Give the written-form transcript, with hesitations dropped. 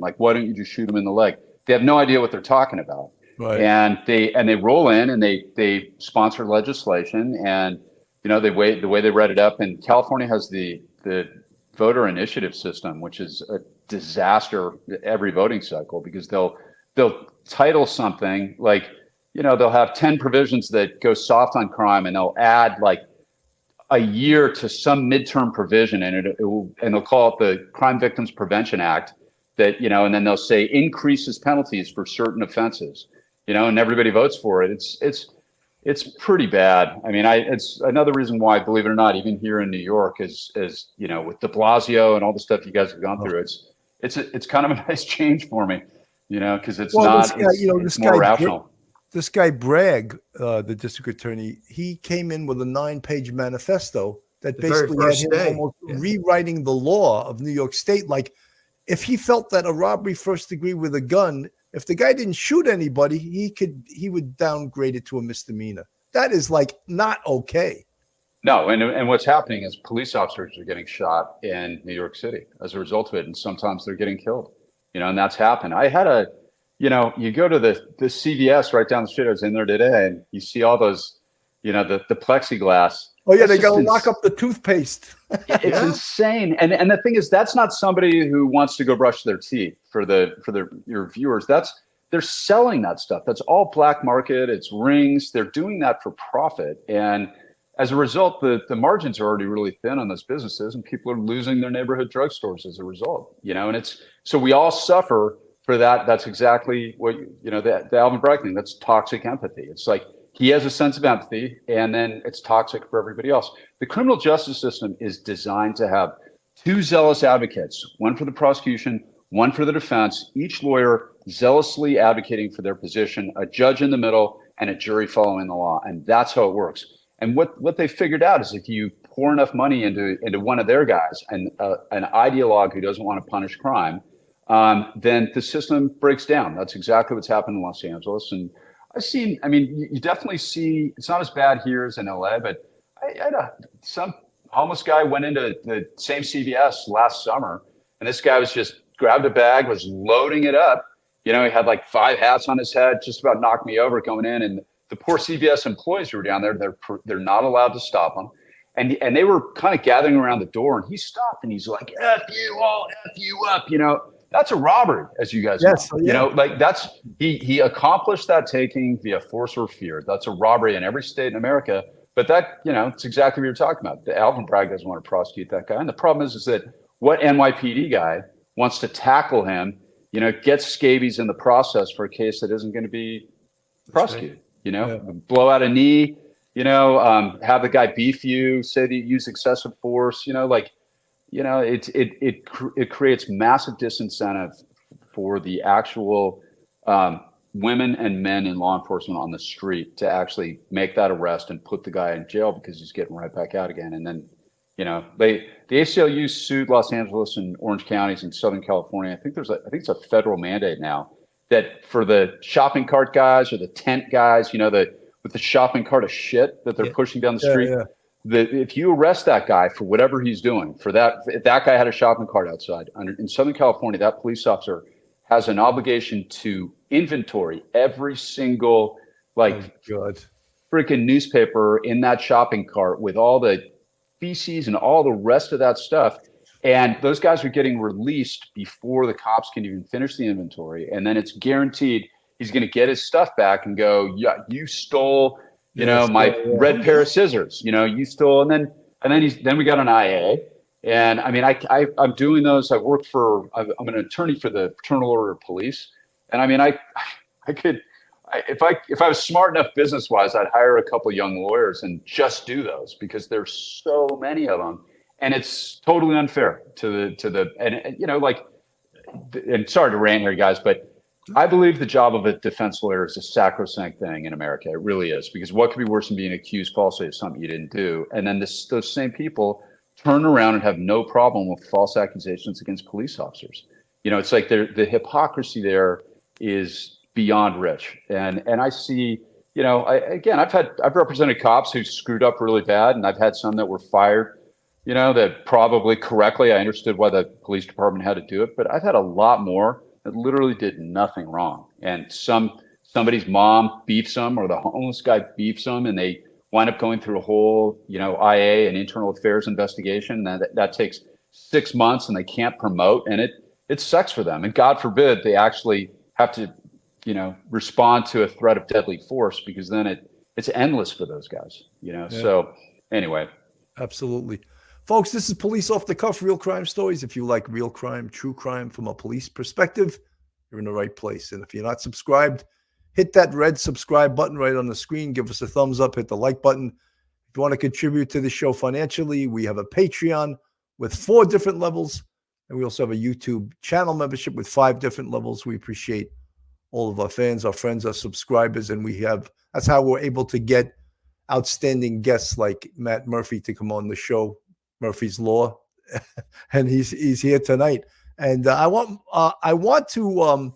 Like, why don't you just shoot him in the leg? They have no idea what they're talking about. Right. And they roll in and they sponsor legislation, and the way they read it up. And California has the voter initiative system, which is a disaster every voting cycle, because they'll title something like, they'll have 10 provisions that go soft on crime, and they'll add like a year to some midterm provision, and and they'll call it the Crime Victims Prevention Act, that, and then they'll say increases penalties for certain offenses, and everybody votes for it. It's pretty bad. I mean, it's another reason why, believe it or not, even here in New York, is with de Blasio and all the stuff you guys have gone through, it's kind of a nice change for me, because it's more rational. This guy Bragg, the district attorney, he came in with a 9-page manifesto that basically had him almost rewriting the law of New York State. Like, if he felt that a robbery first degree with a gun, if the guy didn't shoot anybody, he would downgrade it to a misdemeanor. That is like not okay. No, and what's happening is police officers are getting shot in New York City as a result of it, and sometimes they're getting killed. And that's happened. I had you go to the CVS right down the street. I was in there today, and you see all those, the plexiglass. Oh yeah, they got to lock up the toothpaste. It's insane. And the thing is, that's not somebody who wants to go brush their teeth for your viewers. They're selling that stuff. That's all black market. It's rings. They're doing that for profit. And as a result, the margins are already really thin on those businesses, and people are losing their neighborhood drugstores as a result, and so we all suffer for that. That's exactly what, the Alvin Bragg thing. That's toxic empathy. It's like, he has a sense of empathy, and then it's toxic for everybody else. The criminal justice system is designed to have two zealous advocates, one for the prosecution, one for the defense, each lawyer zealously advocating for their position, a judge in the middle, and a jury following the law. And that's how it works. And what they figured out is, if you pour enough money into one of their guys, and an ideologue who doesn't want to punish crime, then the system breaks down. That's exactly what's happened in Los Angeles. And you definitely see, it's not as bad here as in LA, but I had some homeless guy went into the same CVS last summer, and this guy was just grabbed a bag, was loading it up. He had like 5 hats on his head, just about knocked me over going in. And the poor CVS employees who were down there, they're not allowed to stop him. And they were kind of gathering around the door, and he stopped and he's like, F you all, F you up, That's a robbery, as you guys know. He accomplished that taking via force or fear. That's a robbery in every state in America. But that, it's exactly what you're talking about. The Alvin Bragg doesn't want to prosecute that guy. And the problem is that what NYPD guy wants to tackle him, gets scabies in the process for a case that isn't going to be prosecuted. Blow out a knee, have the guy beef you, say that you use excessive force, it creates massive disincentive for the actual women and men in law enforcement on the street to actually make that arrest and put the guy in jail, because he's getting right back out again. And then, the ACLU sued Los Angeles and Orange counties in Southern California. I think it's a federal mandate now that for the shopping cart guys, or the tent guys, with the shopping cart of shit that they're pushing down the street. If you arrest that guy for whatever he's doing, if that guy had a shopping cart outside in Southern California, that police officer has an obligation to inventory every single freaking newspaper in that shopping cart with all the feces and all the rest of that stuff. And those guys are getting released before the cops can even finish the inventory. And then it's guaranteed he's going to get his stuff back and go, yeah, you stole my red pair of scissors, you stole. And then we got an IA. And I'm doing those. I'm an attorney for the Fraternal Order of Police. And if I was smart enough business wise, I'd hire a couple of young lawyers and just do those, because there's so many of them. And it's totally unfair and sorry to rant here, guys, but I believe the job of a defense lawyer is a sacrosanct thing in America. It really is, because what could be worse than being accused falsely of something you didn't do? And then those same people turn around and have no problem with false accusations against police officers. It's like the hypocrisy there is beyond rich. And I see, I've represented cops who screwed up really bad, and I've had some that were fired, that probably correctly, I understood why the police department had to do it, but I've had a lot more that literally did nothing wrong. And somebody's mom beefs them, or the homeless guy beefs them, and they wind up going through a whole, IA and internal affairs investigation. That takes 6 months, and they can't promote, and it sucks for them. And God forbid they actually have to, respond to a threat of deadly force, because then it's endless for those guys, Yeah. So anyway. Absolutely. Folks, this is Police Off the Cuff, real crime stories. If you like real crime, true crime from a police perspective, you're in the right place. And if you're not subscribed, hit that red subscribe button right on the screen. Give us a thumbs up, hit the like button. If you want to contribute to the show financially, we have a Patreon with 4 different levels. And we also have a YouTube channel membership with 5 different levels. We appreciate all of our fans, our friends, our subscribers. And that's how we're able to get outstanding guests like Matt Murphy to come on the show, Murphy's Law. And he's here tonight. And I want to